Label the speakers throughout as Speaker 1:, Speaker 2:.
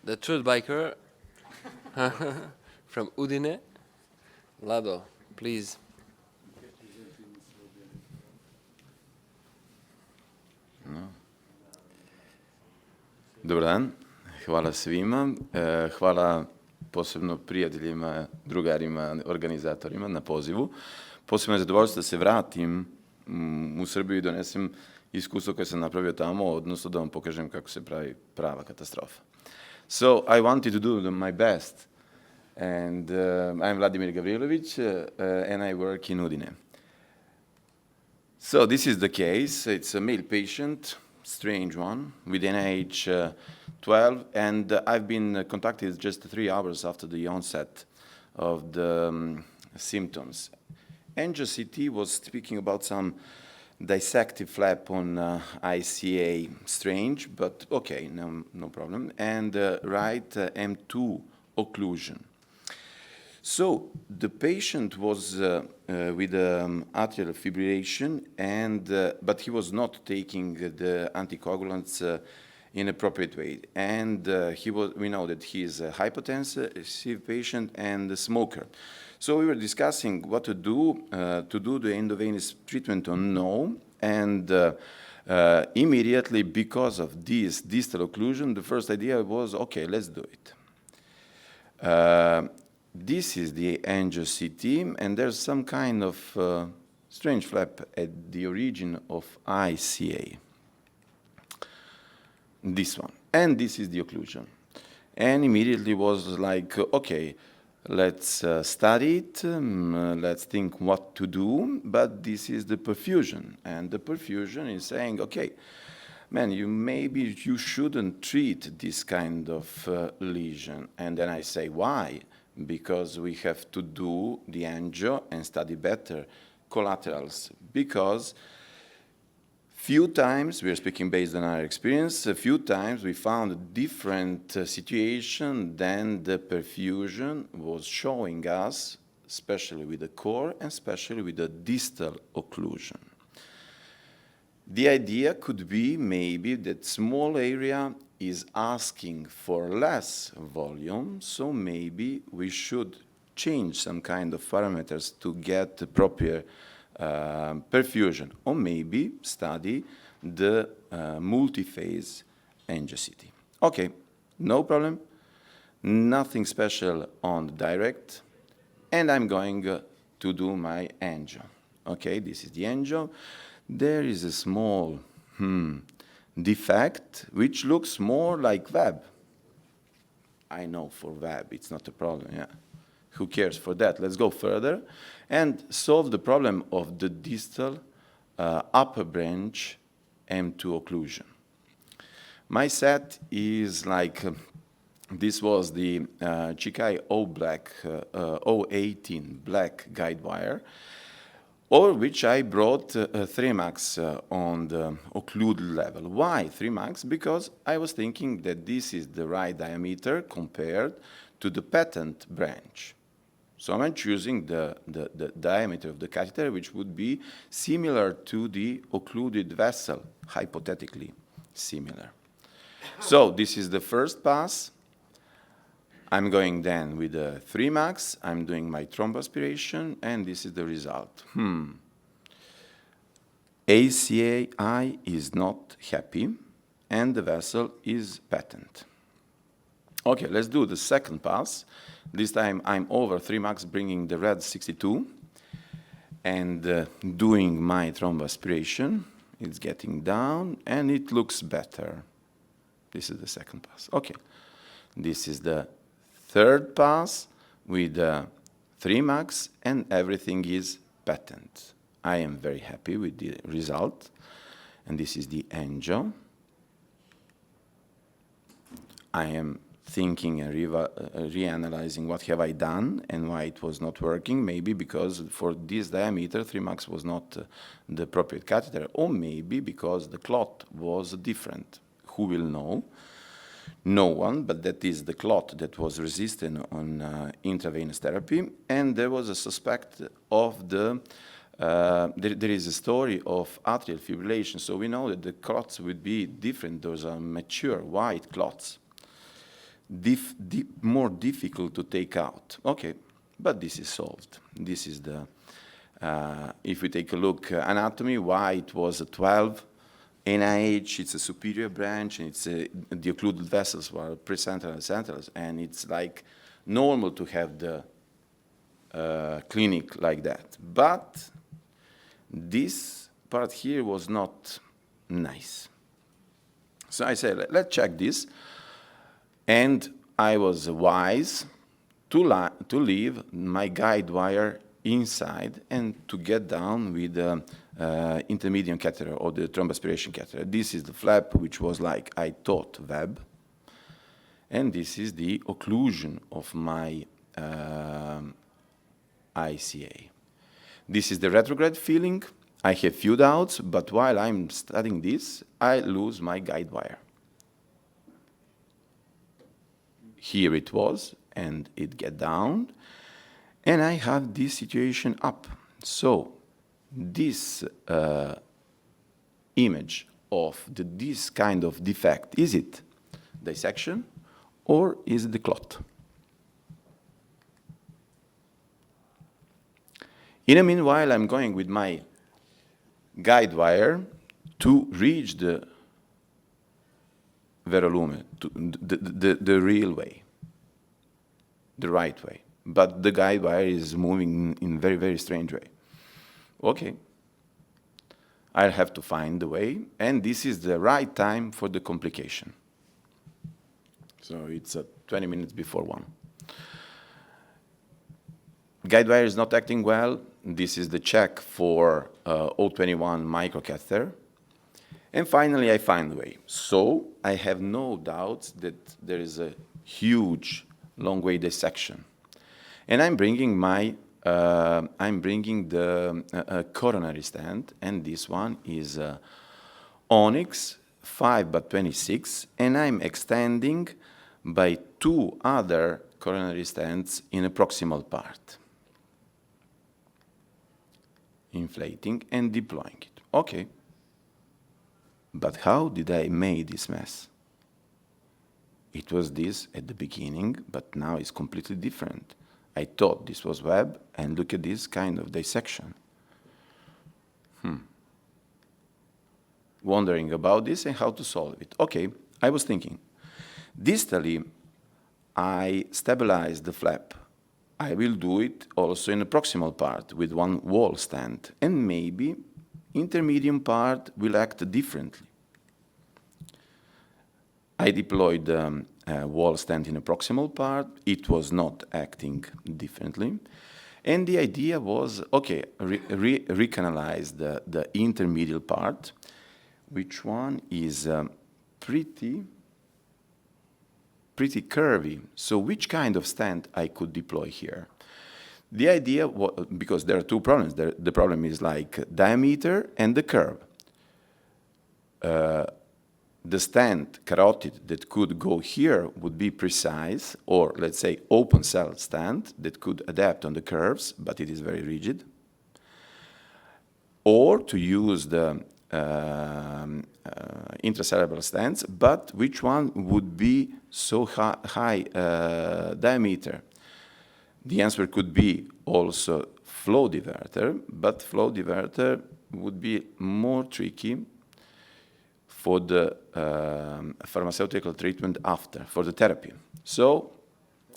Speaker 1: the truth biker from Udine. Vlado, please.
Speaker 2: Dobar dan, hvala svima, hvala posebno prijateljima, drugarima, organizatorima na pozivu. Posebno je zadovoljstvo da se vratim u Srbiju i donesem iskustvo koje sam napravio tamo, odnosno da vam pokažem kako se pravi prava katastrofa. So, I wanted to do my best, and I'm Vladimir Gavrilović, and I work in Udine. So, this is the case. It's a male patient, strange one, with age 12, and I've been contacted just 3 hours after the onset of the symptoms. Angio-CT was speaking about some dissective flap on ICA, strange, but okay, no problem, and right M2 occlusion. So the patient was with atrial fibrillation, but he was not taking the anticoagulants in an appropriate way. And we know that he is a hypotensive patient and a smoker. So we were discussing what to do the endovenous treatment or no, and immediately because of this distal occlusion, the first idea was, okay, let's do it. This is the angio-CT, and there's some kind of strange flap at the origin of ICA. This one. And this is the occlusion. And immediately was like, okay, let's study it, let's think what to do, but this is the perfusion. And the perfusion is saying, okay, man, maybe you shouldn't treat this kind of lesion. And then I say, why? Because we have to do the angio and study better collaterals. Because few times, we are speaking based on our experience, a few times we found a different situation than the perfusion was showing us, especially with the core and especially with the distal occlusion. The idea could be maybe that small area is asking for less volume, so maybe we should change some kind of parameters to get the proper perfusion, or maybe study the multi-phase angio-CT. Okay, no problem, nothing special on the direct, and I'm going to do my angio. Okay, this is the angio. There is a small defect which looks more like web. I know for web it's not a problem, yeah. Who cares for that? Let's go further and solve the problem of the distal upper branch M2 occlusion. My set is like, this was the Chikai O18 black guide wire, over which I brought 3max on the occluded level. Why 3max? Because I was thinking that this is the right diameter compared to the patent branch. So I'm choosing the diameter of the catheter, which would be similar to the occluded vessel, hypothetically similar. So this is the first pass. I'm going then with the 3max, I'm doing my thromboaspiration, and this is the result. ACI is not happy, and the vessel is patent. Okay, let's do the second pass. This time I'm over 3max, bringing the red 62, and doing my thromboaspiration. It's getting down, and it looks better. This is the second pass. Okay, this is the third pass with 3max, and everything is patent. I am very happy with the result, and this is the angio. I am thinking and reanalyzing what have I done and why it was not working, maybe because for this diameter 3max was not the appropriate catheter, or maybe because the clot was different. Who will know? No one, but that is the clot that was resistant on intravenous therapy, and there was a suspect of the there is a story of atrial fibrillation, so we know that the clots would be different. Those are mature white clots. more difficult to take out. Okay, but this is solved. This is the, if we take a look anatomy, why it was a 12, NIH, it's a superior branch, and it's the occluded vessels were precentral and central, and it's like normal to have the clinic like that. But this part here was not nice. So I said, let's check this. And I was wise to leave my guide wire inside and to get down with the intermediate catheter or the thromboaspiration catheter. This is the flap, which was like, I thought, web. And this is the occlusion of my ICA. This is the retrograde feeling. I have few doubts, but while I'm studying this, I lose my guide wire. Here it was, and it get down, and I have this situation up. So this image of this kind of defect, is it dissection or is it the clot? In the meanwhile, I'm going with my guide wire to reach the verolume, the real way, the right way. But the guide wire is moving in very, very strange way. Okay, I'll have to find the way, and this is the right time for the complication. So it's 20 minutes before 1. Guide wire is not acting well. This is the check for O21 microcatheter. And finally, I find the way. So I have no doubts that there is a huge long way dissection. And I'm bringing the coronary stent, and this one is Onyx 5/26, and I'm extending by 2 other coronary stents in a proximal part. Inflating and deploying it. Okay. But how did I make this mess? It was this at the beginning, but now it's completely different. I thought this was web, and look at this kind of dissection. Wondering about this and how to solve it. Okay, I was thinking. Distally, I stabilize the flap. I will do it also in the proximal part with 1 wall stent, and maybe intermediate part will act differently. I deployed the wall stent in the proximal part. It was not acting differently. And the idea was, okay, recanalize the intermediate part, which one is pretty curvy. So which kind of stent I could deploy here? The idea was, because there are 2 problems. The problem is like diameter and the curve. The stent carotid that could go here would be precise, or let's say open cell stent that could adapt on the curves, but it is very rigid. Or to use the intracerebral stents, but which one would be so high diameter? The answer could be also flow diverter, but flow diverter would be more tricky for the pharmaceutical treatment after, for the therapy. So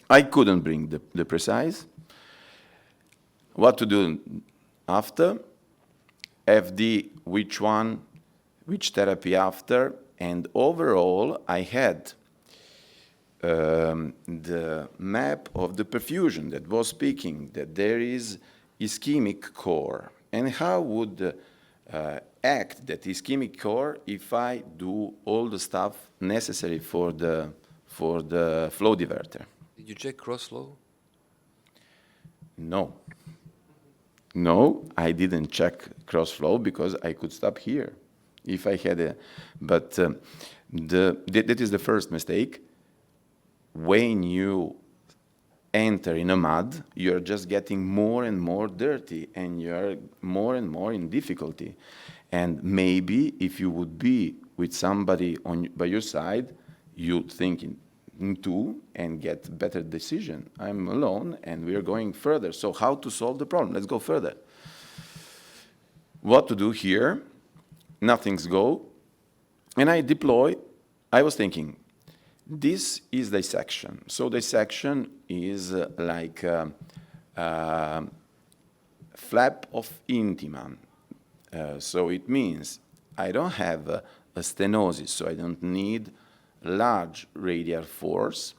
Speaker 2: I couldn't bring the precise. What to do after? FD, which one, which therapy after, and overall I had the map of the perfusion that was speaking that there is ischemic core, and how would act that ischemic core if I do all the stuff necessary for the flow diverter.
Speaker 1: Did you check cross flow?
Speaker 2: No. No, I didn't check cross flow because I could stop here if I had a, but that is the first mistake. When you enter in a mud, you're just getting more and more dirty, and you're more and more in difficulty. And maybe if you would be with somebody by your side, you thinking, two and get better decision. I'm alone and we are going further. So how to solve the problem? Let's go further. What to do here? Nothing's go. And I was thinking, this is dissection. So dissection is like a flap of intima. So it means I don't have a stenosis, so I don't need large radial force.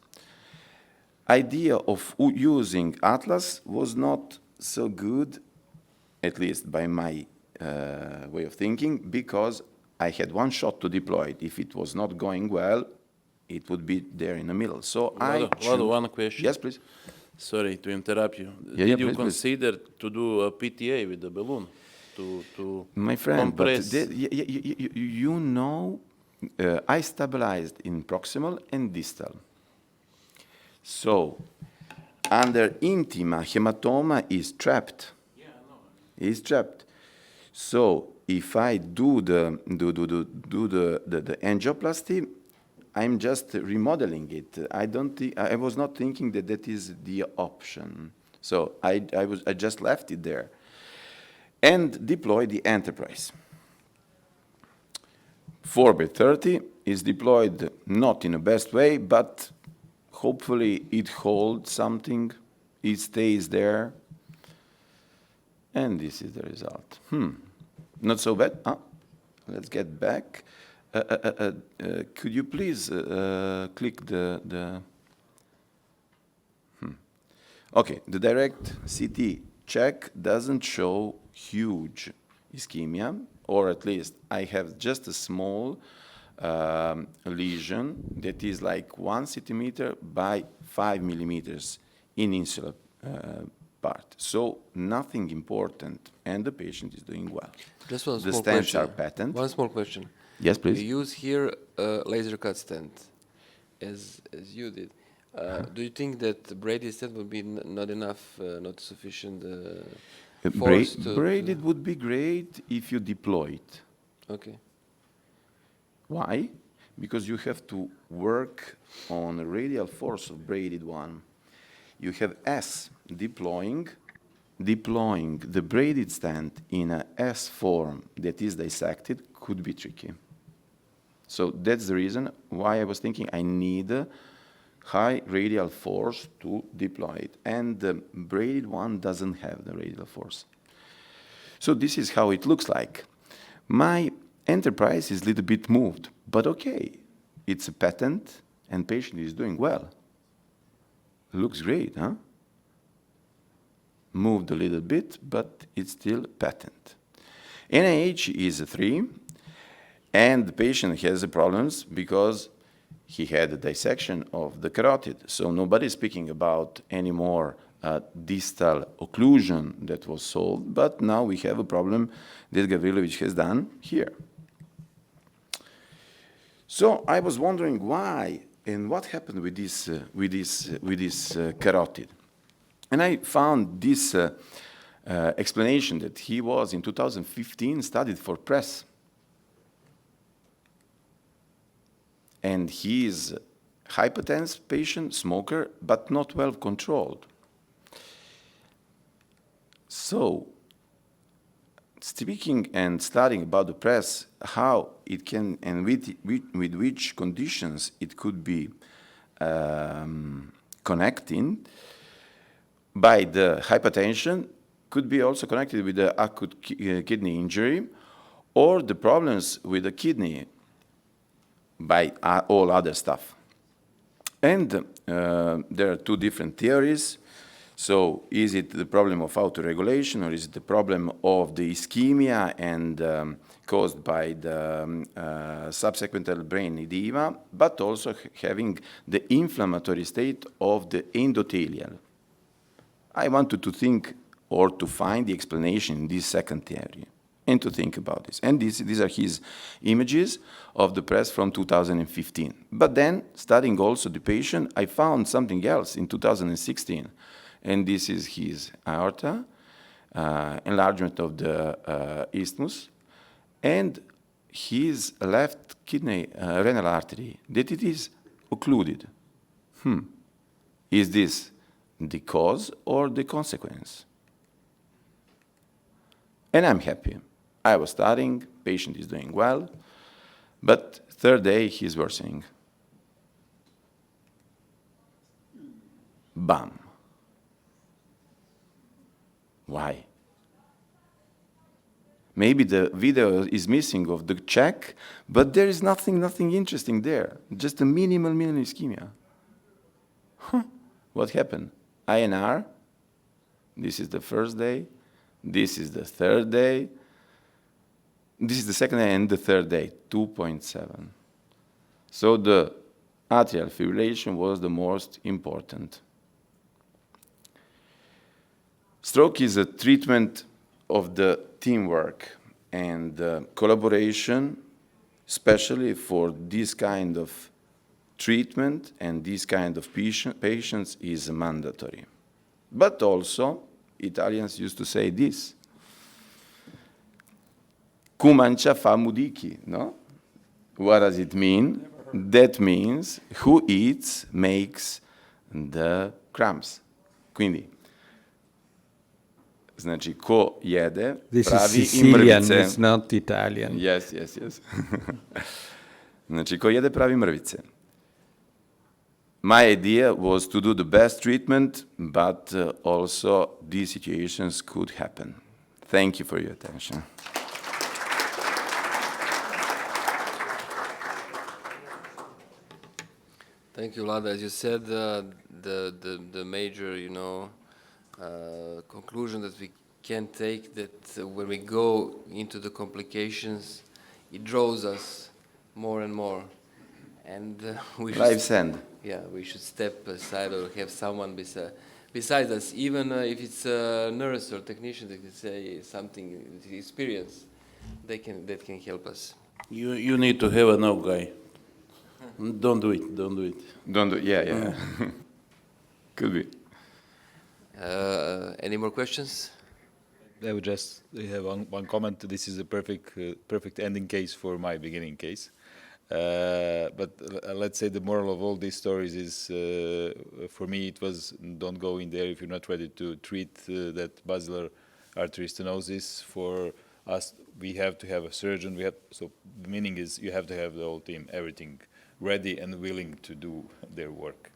Speaker 2: Idea of using Atlas was not so good, at least by my way of thinking, because I had one shot to deploy it. If it was not going well, it would be there in the middle. So
Speaker 1: Vlado, one question.
Speaker 2: Yes, please.
Speaker 1: Sorry to interrupt you.
Speaker 2: Yeah,
Speaker 1: Did you
Speaker 2: please,
Speaker 1: consider to do a PTA with the balloon? To
Speaker 2: My friend,
Speaker 1: compress?
Speaker 2: but you know, I stabilized in proximal and distal. So, under intima, hematoma is trapped.
Speaker 1: Yeah, I know.
Speaker 2: Is trapped. So, if I do the angioplasty, I'm just remodeling it. I was not thinking that is the option. So I just left it there and deploy the enterprise. 4x30 is deployed not in the best way, but hopefully it holds something, it stays there, and this is the result. Not so bad. Let's get back. Could you please click the Okay, the direct CT check doesn't show huge ischemia, or at least I have just a small lesion that is like 1 centimeter by 5 millimeters in insular part. So nothing important, and the patient is doing well.
Speaker 1: Just one
Speaker 2: The
Speaker 1: small
Speaker 2: stents
Speaker 1: question.
Speaker 2: are patent.
Speaker 1: One small question.
Speaker 2: Yes, please.
Speaker 1: You use here a laser cut stent, as you did. Do you think that the braided stent would be not enough, not sufficient force
Speaker 2: Braided would be great if you deploy it.
Speaker 1: Okay.
Speaker 2: Why? Because you have to work on the radial force of braided one. You have S deploying the braided stent in a S form that is dissected could be tricky. So that's the reason why I was thinking I need a high radial force to deploy it. And the braided one doesn't have the radial force. So this is how it looks like. My enterprise is a little bit moved, but okay. It's a patent and patient is doing well. Looks great, huh? Moved a little bit, but it's still patent. NIH is a 3, and the patient has problems because he had a dissection of the carotid. So nobody's speaking about any more distal occlusion that was solved, but now we have a problem that Gavrilović has done here. So I was wondering why and what happened with this carotid. And I found this explanation that he was in 2015 studied for press. And he is hypertense patient, smoker, but not well controlled. So, speaking and studying about the press, how it can and with which conditions it could be connecting by the hypertension, could be also connected with the acute kidney injury or the problems with the kidney by all other stuff. And there are two different theories. So is it the problem of autoregulation or is it the problem of the ischemia and caused by the subsequent brain edema, but also having the inflammatory state of the endothelial? I wanted to think or to find the explanation in this second theory and to think about this. And these are his images of the press from 2015. But then, studying also the patient, I found something else in 2016. And this is his aorta, enlargement of the isthmus, and his left kidney renal artery, that it is occluded. Is this the cause or the consequence? And I'm happy. I was studying, patient is doing well, but third day he's worsening. Bam. Why? Maybe the video is missing of the check, but there is nothing interesting there. Just a minimal ischemia. What happened? INR, this is the first day, this is the third day, this is the second day and the third day, 2.7. So the atrial fibrillation was the most important. Stroke is a treatment of the teamwork and collaboration, especially for this kind of treatment and this kind of patients is mandatory. But also, Italians used to say this, "Cu mancia fa mudiki," no? What does it mean? That means who eats makes the crumbs. Quindi, znači, ko jede,
Speaker 3: This
Speaker 2: pravi
Speaker 3: is Sicilian,
Speaker 2: mrvice.
Speaker 3: it's not Italian.
Speaker 2: Yes. Znači, ko jede, pravi mrvice. My idea was to do the best treatment, but also these situations could happen. Thank you for your attention.
Speaker 1: Thank you, Vlada. As you said, the major, conclusion that we can take that when we go into the complications, it draws us more and more, and we
Speaker 2: Life's end.
Speaker 1: Yeah, we should step aside or have someone beside us, even if it's a nurse or technician that can say something with experience, that can help us.
Speaker 4: You need to have a no guy. Don't do it.
Speaker 2: Don't do, yeah. Could be.
Speaker 1: Any more questions?
Speaker 5: I would just have one comment. This is a perfect ending case for my beginning case. But let's say the moral of all these stories is, for me, it was don't go in there if you're not ready to treat that basilar artery stenosis. For us, we have to have a surgeon. So the meaning is you have to have the whole team, everything ready and willing to do their work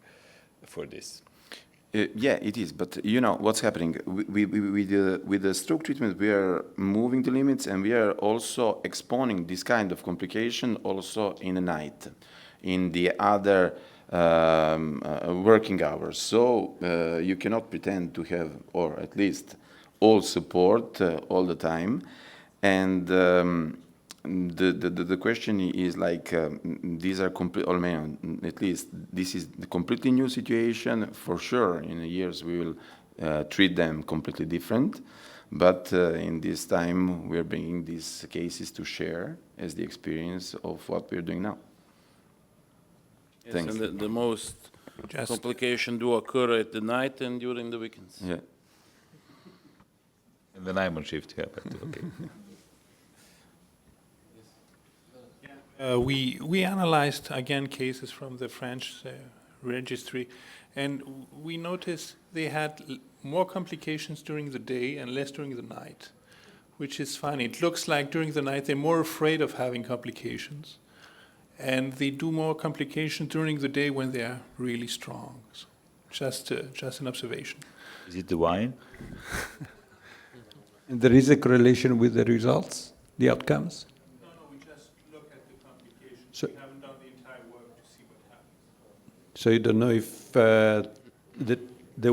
Speaker 5: for this.
Speaker 2: Yeah, it is. But you know what's happening with the stroke treatment? We are moving the limits, and we are also exposing this kind of complication also in the night, in the other working hours. So you cannot pretend to have, or at least all support all the time. And the question is like these are at least this is the completely new situation. For sure, in years we will treat them completely different. But in this time, we are bringing these cases to share as the experience of what we are doing now.
Speaker 4: Yes,
Speaker 2: Thanks.
Speaker 4: and the most complication do occur at the night and during the weekends.
Speaker 2: Yeah.
Speaker 5: And then I'm on shift, yeah, but okay.
Speaker 6: We analyzed again cases from the French registry, and we noticed they had more complications during the day and less during the night, which is funny. It looks like during the night they're more afraid of having complications, and they do more complications during the day when they're really strong. So just an observation.
Speaker 5: Is it the wine?
Speaker 3: And there is a correlation with the results, the outcomes?
Speaker 6: No, we just look at the complications.
Speaker 3: So-
Speaker 6: We haven't done the entire work to see what happens.
Speaker 3: So you don't know if the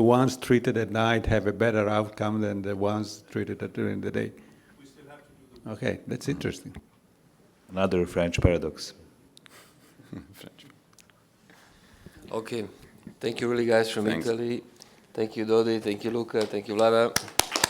Speaker 3: ones treated at night have a better outcome than the ones treated during the day?
Speaker 6: We still have to do the work.
Speaker 3: Okay, that's interesting.
Speaker 5: Another French paradox.
Speaker 1: Okay. Thank you really, guys, from
Speaker 2: Thanks.
Speaker 1: Italy. Thank you, Dodi. Thank you, Luca. Thank you, Vlada.